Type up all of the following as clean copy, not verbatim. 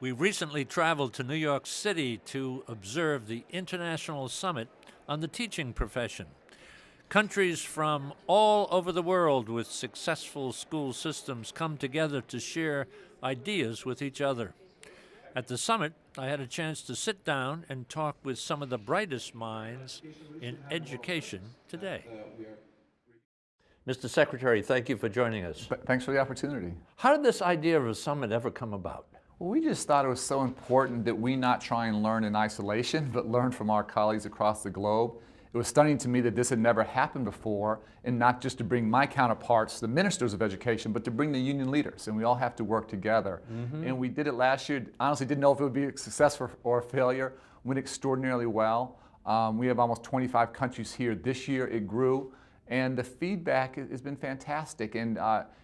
We recently traveled to New York City to observe the International Summit on the Teaching Profession. Countries from all over the world with successful school systems come together to share ideas with each other. At the summit, I had a chance to sit down and talk with some of the brightest minds in education today. Mr. Secretary, thank you for joining us. But thanks for the opportunity. How did this idea of a summit ever come about? Well, we just thought it was so important that we not try and learn in isolation, but learn from our colleagues across the globe. It was stunning to me that this had never happened before, and not just to bring my counterparts, the ministers of education, but to bring the union leaders, and we all have to work together. And we did it last year. Honestly, didn't know if it would be a success or a failure. Went extraordinarily well. We have almost 25 countries here. This year it grew, and the feedback has been fantastic. And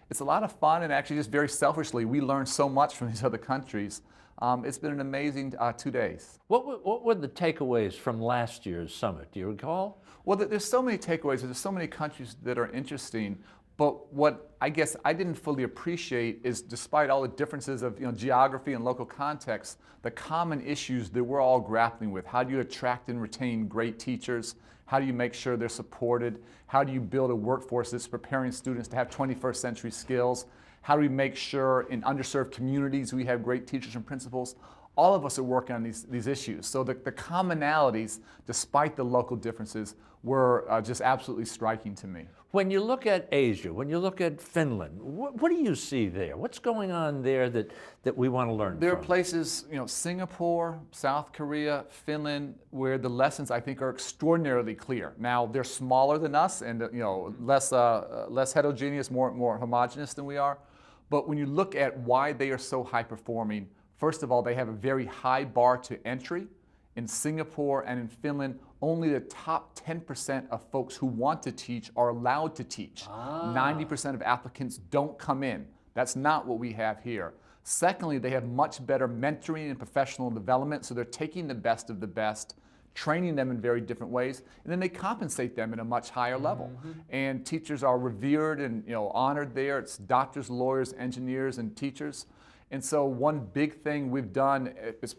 it's a lot of fun, and actually just very selfishly, we learned so much from these other countries. It's been an amazing 2 days. What were the takeaways from last year's summit? Do you recall? Well, there's so many takeaways. There's so many countries that are interesting. But what I guess I didn't fully appreciate is, despite all the differences of geography and local context, the common issues that we're all grappling with. How do you attract and retain great teachers? How do you make sure they're supported? How do you build a workforce that's preparing students to have 21st century skills? How do we make sure in underserved communities we have great teachers and principals? All of us are working on these issues. So the commonalities, despite the local differences, were just absolutely striking to me. When you look at Asia, when you look at Finland, what do you see there? What's going on there that we want to learn from? There are places, Singapore, South Korea, Finland, where the lessons I think are extraordinarily clear. Now they're smaller than us and less heterogeneous, more homogeneous than we are. But when you look at why they are so high performing, first of all, they have a very high bar to entry. In Singapore and in Finland, only the top 10% of folks who want to teach are allowed to teach. 90% of applicants don't come in. That's not what we have here. Secondly, they have much better mentoring and professional development, so they're taking the best of the best, training them in very different ways, and then they compensate them at a much higher level. And teachers are revered and honored there. It's doctors, lawyers, engineers, and teachers. And so one big thing we've done, is,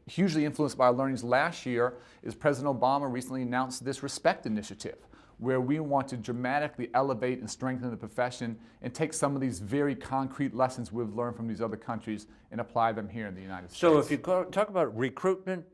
hugely influenced by our learnings last year, is President Obama recently announced this Respect Initiative, where we want to dramatically elevate and strengthen the profession and take some of these very concrete lessons we've learned from these other countries and apply them here in the United States. So if you talk about recruitment,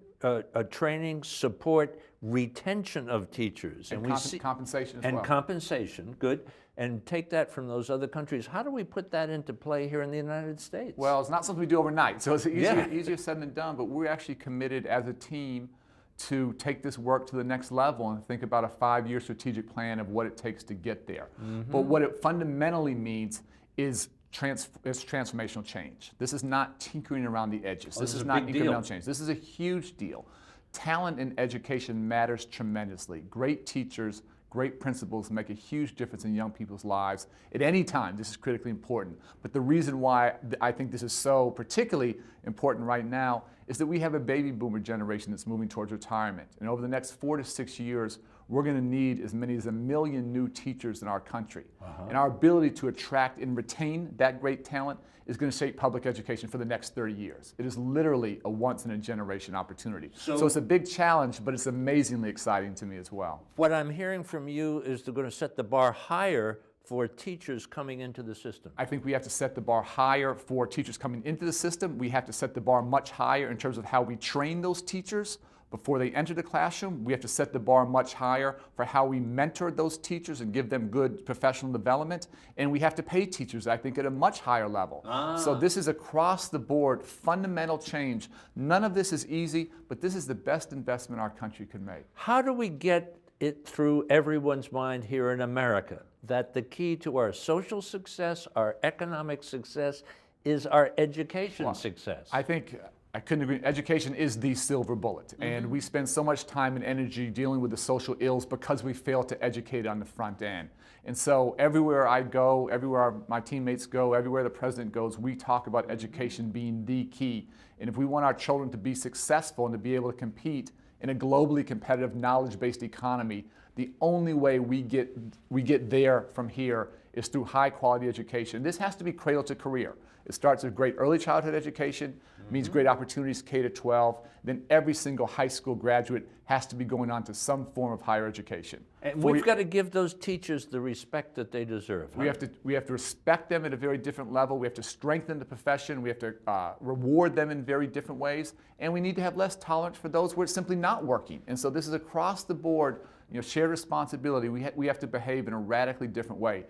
training, support, retention of teachers, and compensation as well. And compensation, good. And take that from those other countries. How do we put that into play here in the United States? Well, it's not something we do overnight, so it's easier said than done, but we're actually committed as a team to take this work to the next level and think about a 5-year strategic plan of what it takes to get there. But what it fundamentally means is transformational change. This is not tinkering around the edges. This is not incremental change. This is a huge deal. Talent in education matters tremendously. Great teachers, great principals make a huge difference in young people's lives. At any time, this is critically important. But the reason why I think this is so particularly important right now is that we have a baby boomer generation that's moving towards retirement. And over the next 4 to 6 years, we're going to need as many as 1 million new teachers in our country. And our ability to attract and retain that great talent is going to shape public education for the next 30 years. It is literally a once-in-a-generation opportunity. So it's a big challenge, but it's amazingly exciting to me as well. What I'm hearing from you is they're going to set the bar higher for teachers coming into the system. I think we have to set the bar higher for teachers coming into the system. We have to set the bar much higher in terms of how we train those teachers before they enter the classroom. We have to set the bar much higher for how we mentor those teachers and give them good professional development. And we have to pay teachers, I think, at a much higher level. So this is across the board, fundamental change. None of this is easy, but this is the best investment our country can make. How do we get it through everyone's mind here in America that the key to our social success, our economic success, is our education success? I think I couldn't agree. Education is the silver bullet, and we spend so much time and energy dealing with the social ills because we fail to educate on the front end. And so everywhere I go, everywhere my teammates go, everywhere the president goes, we talk about education being the key. And if we want our children to be successful and to be able to compete in a globally competitive, knowledge-based economy, The only way we get there from here is through high quality education. This has to be cradle to career. It starts with great early childhood education, means great opportunities K to 12. Then every single high school graduate has to be going on to some form of higher education. And we've got to give those teachers the respect that they deserve. We have to respect them at a very different level. We have to strengthen the profession. We have to reward them in very different ways. And we need to have less tolerance for those where it's simply not working. And so this is across the board, shared responsibility. We have to behave in a radically different way.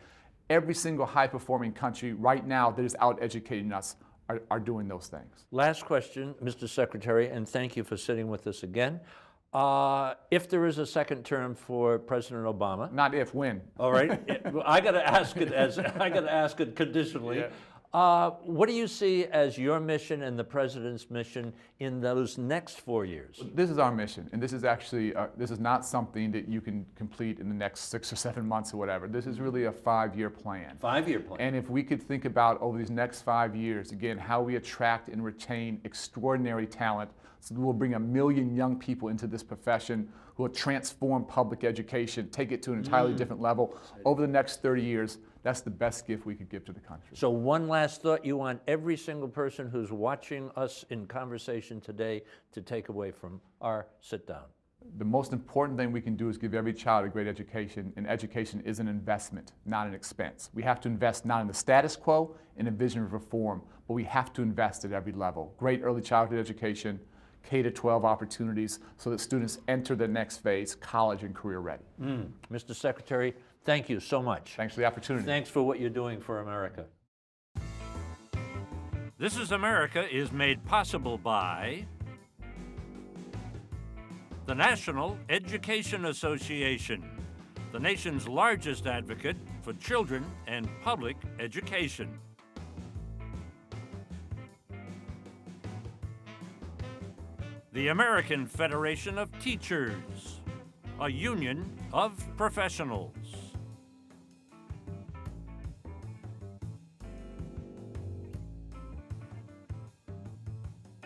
Every single high-performing country right now that is out-educating us are doing those things. Last question, Mr. Secretary, and thank you for sitting with us again. If there is a second term for President Obama, Not if, when. all right, I got to ask it conditionally. Yeah. What do you see as your mission and the president's mission in those next 4 years? This is our mission, and this is actually this is not something that you can complete in the next 6 or 7 months or whatever. This is really a 5-year plan. 5-year plan. And if we could think about over these next 5 years, again, how we attract and retain extraordinary talent, so that we'll bring 1 million young people into this profession who will transform public education, take it to an entirely different level over the next 30 years. That's the best gift we could give to the country. So one last thought you want every single person who's watching us in conversation today to take away from our sit down. The most important thing we can do is give every child a great education, and education is an investment, not an expense. We have to invest not in the status quo, in a vision of reform, but we have to invest at every level. Great early childhood education, K to 12 opportunities so that students enter the next phase, college and career ready. Mr. Secretary, thank you so much. Thanks for the opportunity. Thanks for what you're doing for America. This is America is made possible by the National Education Association, the nation's largest advocate for children and public education. The American Federation of Teachers, a union of professionals.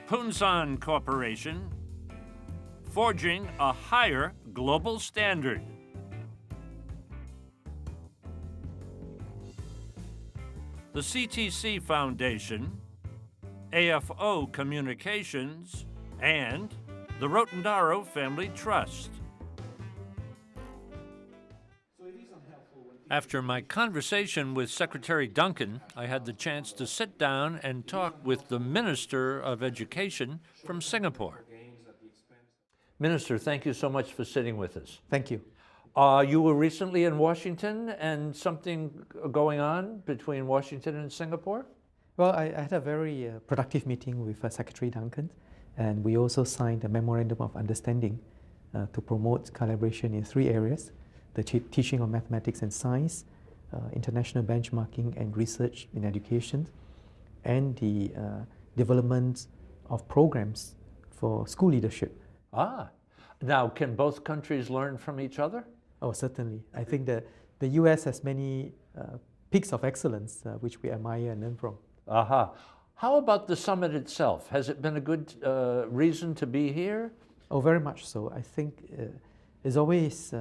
Punsan Corporation, forging a higher global standard. The CTC Foundation, AFO Communications, and the Rotendaro Family Trust. After my conversation with Secretary Duncan, I had the chance to sit down and talk with the Minister of Education from Singapore. Minister, thank you so much for sitting with us. Thank you. You were recently in Washington, and something going on between Washington and Singapore? Well, I had a very productive meeting with Secretary Duncan, and we also signed a memorandum of understanding to promote collaboration in 3 areas: the teaching of mathematics and science, international benchmarking and research in education, and the development of programs for school leadership. Now can both countries learn from each other? Oh, certainly. I think that the US has many peaks of excellence which we admire and learn from. How about the summit itself? Has it been a good reason to be here? Oh, very much so. I think it's always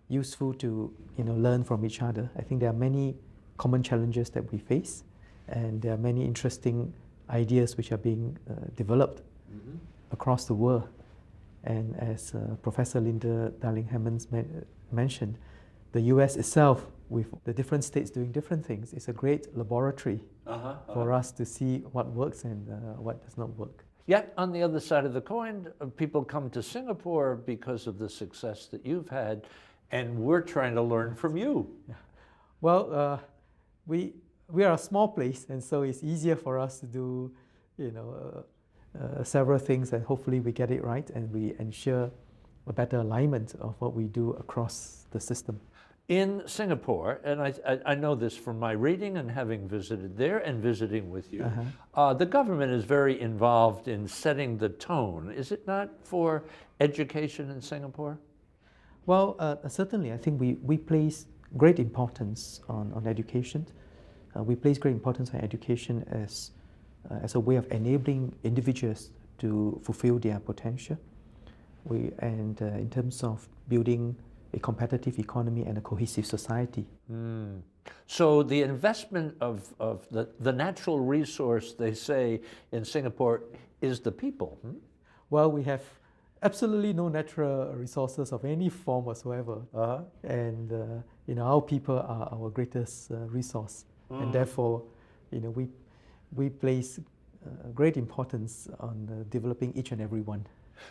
useful to learn from each other. I think there are many common challenges that we face, and there are many interesting ideas which are being developed across the world. And as Professor Linda Darling-Hammond mentioned, the US itself, with the different states doing different things, is a great laboratory for us to see what works and what does not work. Yet, on the other side of the coin, people come to Singapore because of the success that you've had, and we're trying to learn from you. Well, we are a small place, and so it's easier for us to do, several things, and hopefully we get it right, and we ensure a better alignment of what we do across the system. In Singapore, and I know this from my reading and having visited there and visiting with you, the government is very involved in setting the tone, is it not, for education in Singapore? Well, certainly. I think we place great importance on education. We place great importance on education as a way of enabling individuals to fulfill their potential. In terms of building a competitive economy and a cohesive society. So the investment of the natural resource, they say in Singapore, is the people. Well, we have absolutely no natural resources of any form whatsoever. And our people are our greatest resource. And therefore, we place great importance on developing each and every one.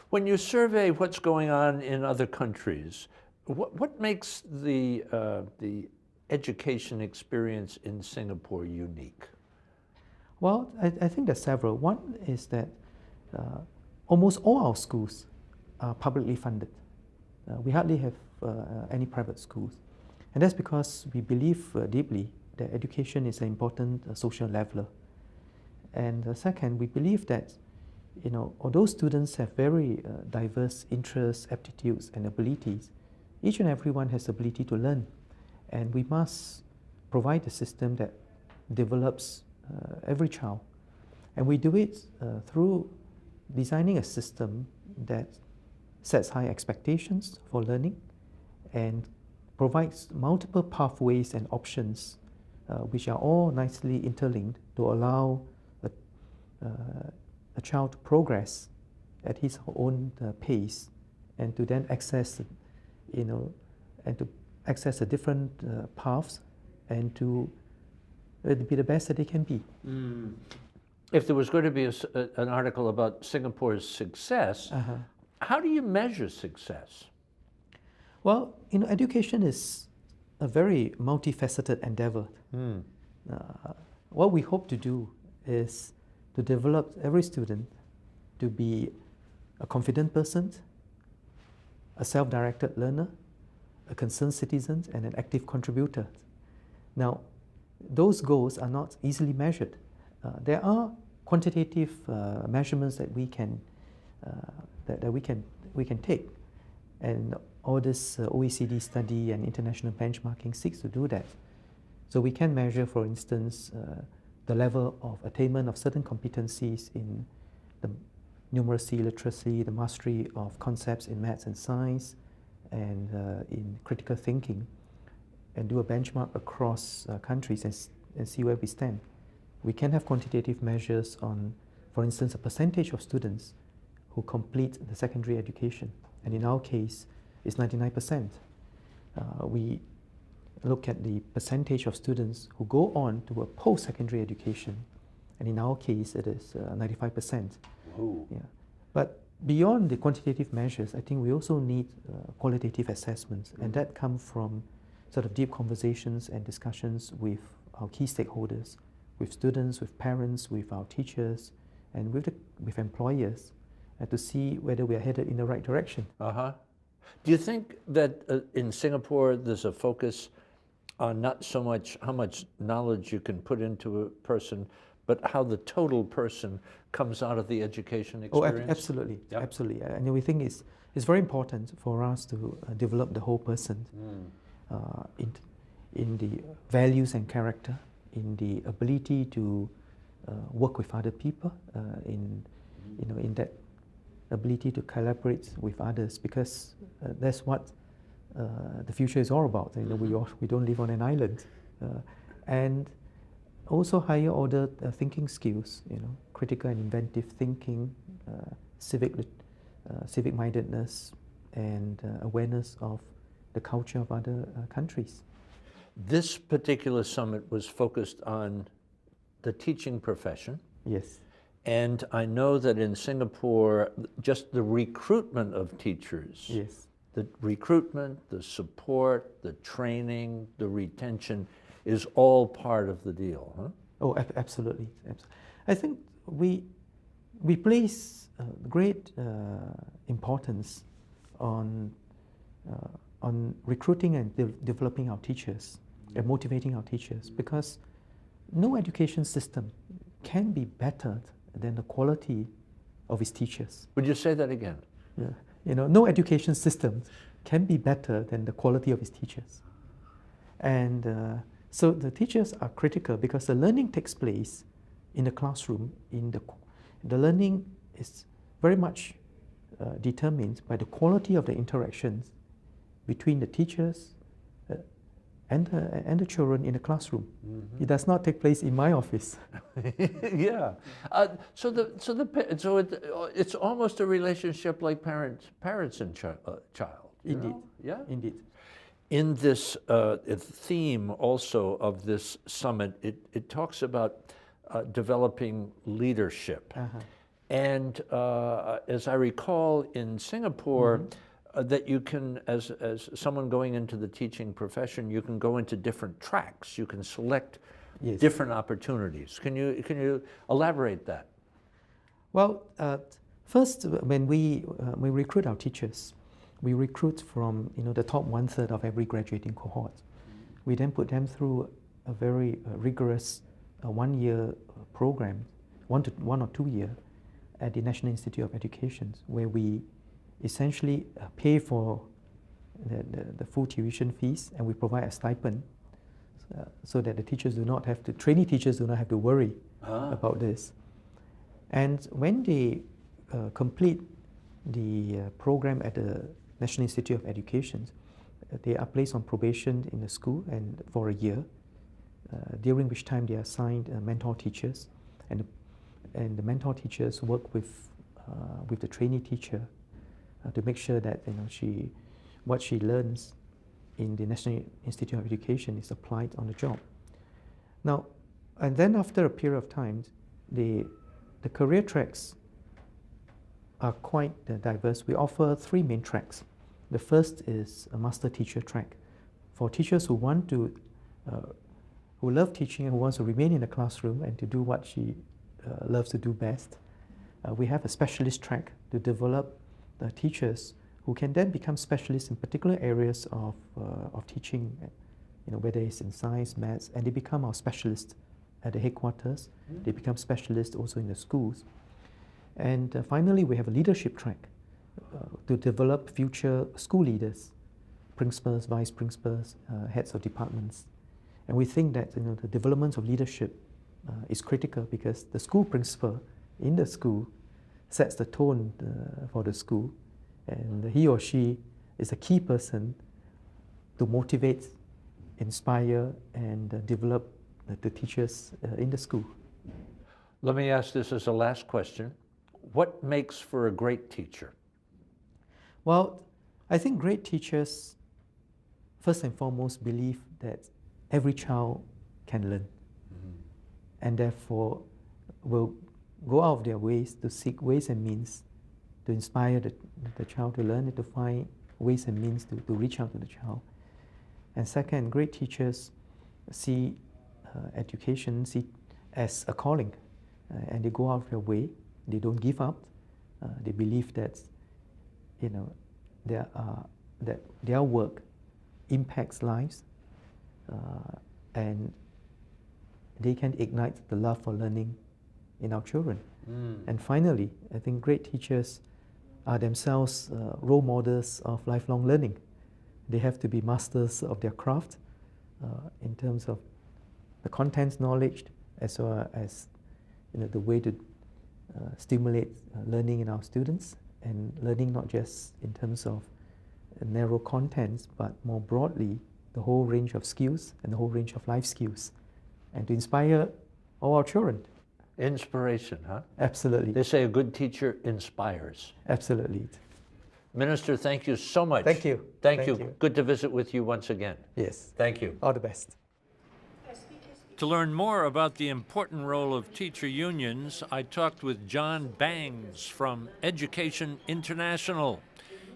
When you survey what's going on in other countries, what makes the education experience in Singapore unique? Well, I think there's several. One is that almost all our schools are publicly funded. We hardly have any private schools. And that's because we believe deeply that education is an important social leveler. And second, we believe that although students have very diverse interests, aptitudes, and abilities, each and everyone has the ability to learn. And we must provide a system that develops every child. And we do it through designing a system that sets high expectations for learning and provides multiple pathways and options which are all nicely interlinked to allow a child to progress at his own pace and to then access, the different paths and to be the best that they can be. If there was going to be an article about Singapore's success, how do you measure success? Well, education is a very multifaceted endeavor. What we hope to do is to develop every student to be a confident person, a self-directed learner, a concerned citizen, and an active contributor. Now, those goals are not easily measured. There are quantitative measurements that we can take, and all this OECD study and international benchmarking seeks to do that. So we can measure, for instance, the level of attainment of certain competencies in the numeracy, literacy, the mastery of concepts in maths and science, and in critical thinking, and do a benchmark across countries and see where we stand. We can have quantitative measures on, for instance, a percentage of students who complete the secondary education, and in our case, it's 99%. We look at the percentage of students who go on to a post-secondary education, and in our case, it is 95%. Whoa. Yeah. But beyond the quantitative measures, I think we also need qualitative assessments, and that comes from sort of deep conversations and discussions with our key stakeholders, with students, with parents, with our teachers, and with employers, to see whether we are headed in the right direction. Do you think that in Singapore there's a focus on not so much how much knowledge you can put into a person, but how the total person comes out of the education experience? Oh, absolutely, Yep. absolutely. And we think it's very important for us to develop the whole person in the values and character, in the ability to work with other people, in that ability to collaborate with others, because that's what the future is all about. We don't live on an island, and also higher order thinking skills. Critical and inventive thinking, civic mindedness, and awareness of the culture of other countries. This particular summit was focused on the teaching profession. Yes. And I know that in Singapore, just the recruitment of teachers, Yes. the recruitment, the support, the training, the retention is all part of the deal, huh? Oh, absolutely. I think we place great importance on recruiting and developing our teachers and motivating our teachers, because no education system can be bettered than the quality of its teachers. Would you say that again? Yeah. No education system can be better than the quality of its teachers. And so the teachers are critical, because the learning takes place in the classroom. The learning is very much determined by the quality of the interactions between the teachers and the children in the classroom. It does not take place in my office. Yeah. So it's almost a relationship like parents and child. you Indeed. know? Yeah. Indeed. In this theme also of this summit, it talks about developing leadership. And as I recall in Singapore, that you can, as someone going into the teaching profession, you can go into different tracks. You can select Yes. different opportunities. Can you elaborate that? Well, first, when we recruit our teachers, we recruit from the top 1/3 of every graduating cohort. We then put them through a very rigorous 1-year program, 1 or 2 year, at the National Institute of Education, where we essentially pay for the full tuition fees, and we provide a stipend so that the teachers do not have to, trainee teachers do not have to worry about this. And when they complete the program at the National Institute of Education, they are placed on probation in the school and for a year, during which time they are assigned mentor teachers, and the mentor teachers work with the trainee teacher to make sure that what she learns in the National Institute of Education is applied on the job. Now, and then after a period of time, the career tracks are quite diverse. We offer 3 main tracks. The first is a master teacher track for teachers who want to, who love teaching and who wants to remain in the classroom and to do what she loves to do best. We have a specialist track to develop teachers who can then become specialists in particular areas of teaching, whether it's in science, maths, and they become our specialists at the headquarters. They become specialists also in the schools. And finally, we have a leadership track to develop future school leaders, principals, vice principals, heads of departments. And we think that the development of leadership is critical because the school principal in the school sets the tone for the school, and he or she is a key person to motivate, inspire, and develop the teachers in the school. Let me ask this as a last question. What makes for a great teacher? Well, I think great teachers, first and foremost, believe that every child can learn, and therefore will go out of their ways to seek ways and means to inspire the child to learn and to find ways and means to reach out to the child. And second, great teachers see education as a calling, and they go out of their way. They don't give up. They believe that that their work impacts lives, and they can ignite the love for learning in our children. And finally, I think great teachers are themselves role models of lifelong learning. They have to be masters of their craft in terms of the contents knowledge, as well as the way to stimulate learning in our students, and learning not just in terms of narrow contents, but more broadly the whole range of skills and the whole range of life skills, and to inspire all our children. Inspiration, huh? Absolutely. They say a good teacher inspires. Absolutely. Minister, thank you so much. Thank you. Thank you. Good to visit with you once again. Yes. Thank you. All the best. To learn more about the important role of teacher unions, I talked with John Bangs from Education International.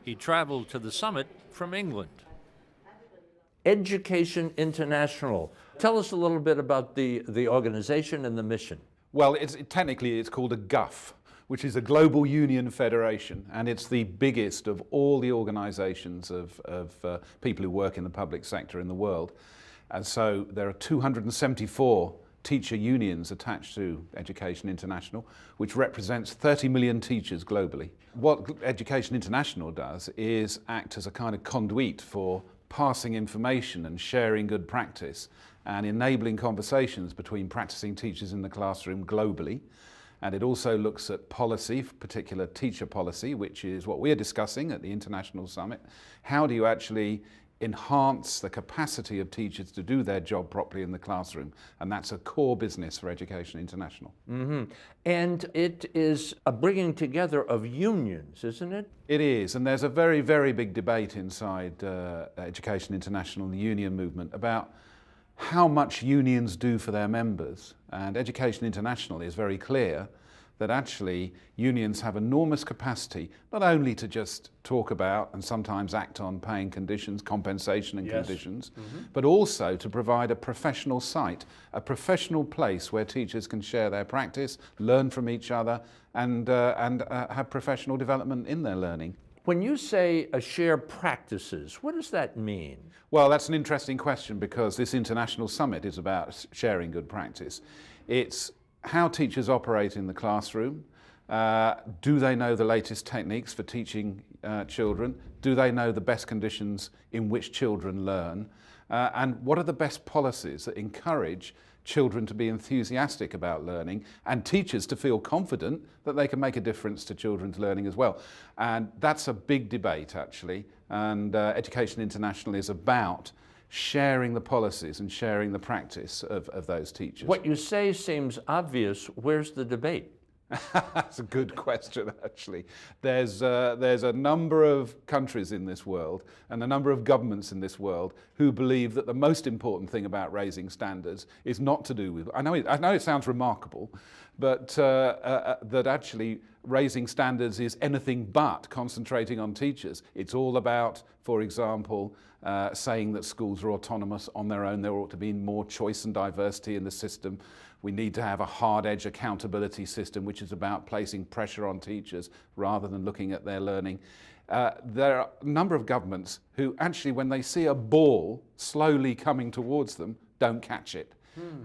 He traveled to the summit from England. Education International. Tell us a little bit about the organization and the mission. Well, technically it's called a GUF, which is a Global Union Federation, and it's the biggest of all the organizations of people who work in the public sector in the world. And so there are 274 teacher unions attached to Education International, which represents 30 million teachers globally. What Education International does is act as a kind of conduit for passing information and sharing good practice and enabling conversations between practicing teachers in the classroom globally. And it also looks at policy, particular teacher policy, which is what we're discussing at the International Summit. How do you actually enhance the capacity of teachers to do their job properly in the classroom? And that's a core business for Education International. And it is a bringing together of unions, isn't it? It is, and there's a very, very big debate inside Education International, the union movement, about how much unions do for their members. And Education International is very clear that actually unions have enormous capacity, not only to just talk about and sometimes act on paying conditions, compensation and conditions, but also to provide a professional site, a professional place where teachers can share their practice, learn from each other, and have professional development in their learning. When you say share practices, what does that mean? Well, that's an interesting question, because this international summit is about sharing good practice. It's how teachers operate in the classroom. Do they know the latest techniques for teaching children? Do they know the best conditions in which children learn? And what are the best policies that encourage children to be enthusiastic about learning and teachers to feel confident that they can make a difference to children's learning as well? And that's a big debate, actually. And Education International is about sharing the policies and sharing the practice of those teachers. What you say seems obvious. Where's the debate? That's a good question, actually. There's a number of countries in this world and a number of governments in this world who believe that the most important thing about raising standards is not to do with, I know it sounds remarkable, but that actually raising standards is anything but concentrating on teachers. It's all about, for example, saying that schools are autonomous on their own. There ought to be more choice and diversity in the system. We need to have a hard-edge accountability system, which is about placing pressure on teachers rather than looking at their learning. There are a number of governments who actually, when they see a ball slowly coming towards them, don't catch it.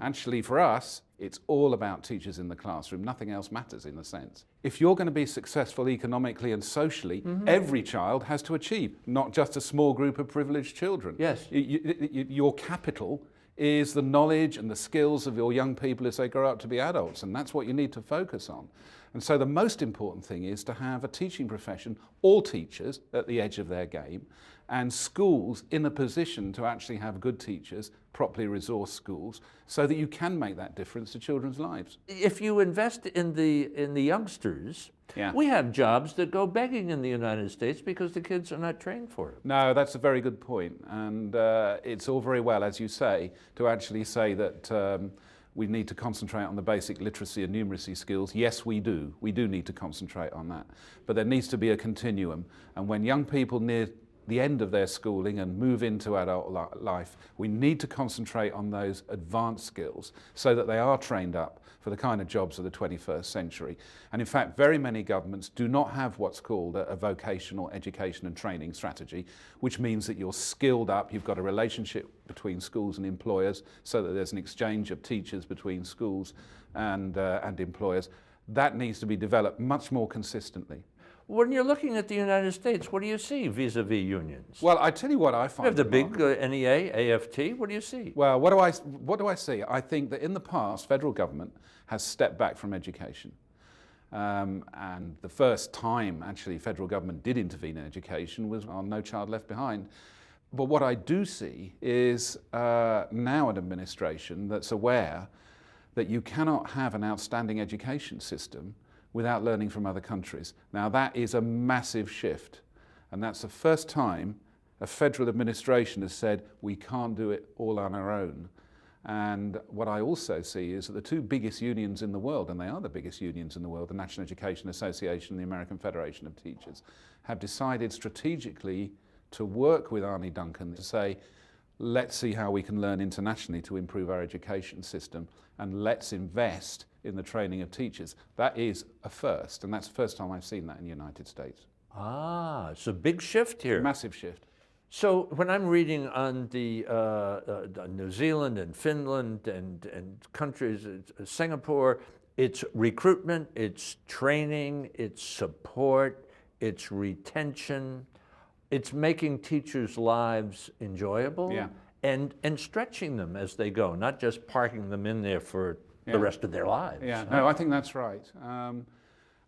Actually, for us, it's all about teachers in the classroom. Nothing else matters, in a sense. If you're going to be successful economically and socially, every child has to achieve, not just a small group of privileged children. Yes. Your capital is the knowledge and the skills of your young people as they grow up to be adults, and that's what you need to focus on. And so the most important thing is to have a teaching profession, all teachers at the edge of their game, and schools in a position to actually have good teachers, properly resourced schools, so that you can make that difference to children's lives. If you invest in the youngsters, we have jobs that go begging in the United States because the kids are not trained for it. No, that's a very good point. And it's all very well, as you say, to actually say that we need to concentrate on the basic literacy and numeracy skills. Yes, we do. We do need to concentrate on that. But there needs to be a continuum. And when young people near the end of their schooling and move into adult life, we need to concentrate on those advanced skills so that they are trained up for the kind of jobs of the 21st century. And in fact, very many governments do not have what's called a vocational education and training strategy, which means that you're skilled up, you've got a relationship between schools and employers so that there's an exchange of teachers between schools and employers. That needs to be developed much more consistently. When you're looking at the United States, what do you see vis-a-vis unions? Well, I tell you what I find. You have the big NEA, AFT. What do you see? Well, what do I see? I think that in the past, federal government has stepped back from education. And the first time, actually, federal government did intervene in education was on No Child Left Behind. But what I do see is now an administration that's aware that you cannot have an outstanding education system without learning from other countries. Now that is a massive shift, and that's the first time a federal administration has said we can't do it all on our own. And what I also see is that the two biggest unions in the world, and they are the biggest unions in the world, the National Education Association and the American Federation of Teachers, have decided strategically to work with Arne Duncan to say, let's see how we can learn internationally to improve our education system, and let's invest in the training of teachers. That is a first, and that's the first time I've seen that in the United States. Ah, it's a big shift here. Massive shift. So when I'm reading on the New Zealand and Finland and countries, Singapore, it's recruitment, it's training, it's support, it's retention, it's making teachers' lives enjoyable, and stretching them as they go, not just parking them in there for the rest of their lives. Yeah, no, I think that's right.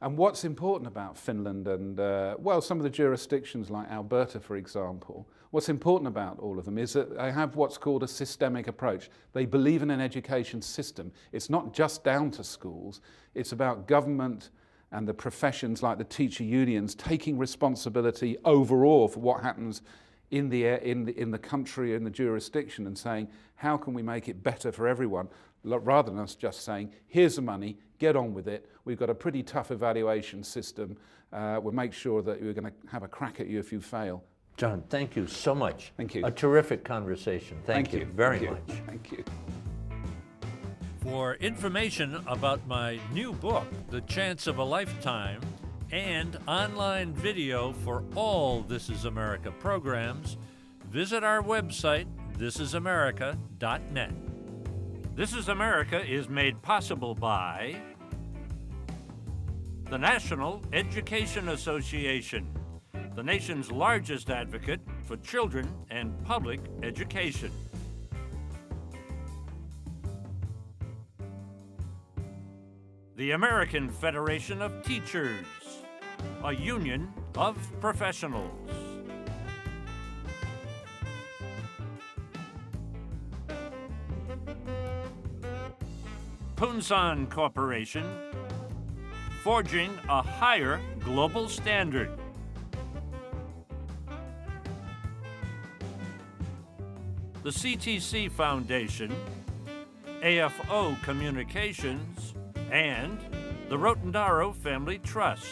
And what's important about Finland and, well, some of the jurisdictions like Alberta, for example, what's important about all of them is that they have what's called a systemic approach. They believe in an education system. It's not just down to schools. It's about government and the professions like the teacher unions taking responsibility overall for what happens in the country, in the jurisdiction, and saying, how can we make it better for everyone? Rather than us just saying, here's the money, get on with it. We've got a pretty tough evaluation system. We'll make sure that we're going to have a crack at you if you fail. John, thank you so much. Thank you. A terrific conversation. Thank you very much. Thank you. For information about my new book, The Chance of a Lifetime, and online video for all This Is America programs, visit our website, thisisamerica.net. This is America is made possible by the National Education Association, the nation's largest advocate for children and public education. The American Federation of Teachers, a union of professionals. Punsan Corporation, forging a higher global standard. The CTC Foundation, AFO Communications, and the Rotendaro Family Trust.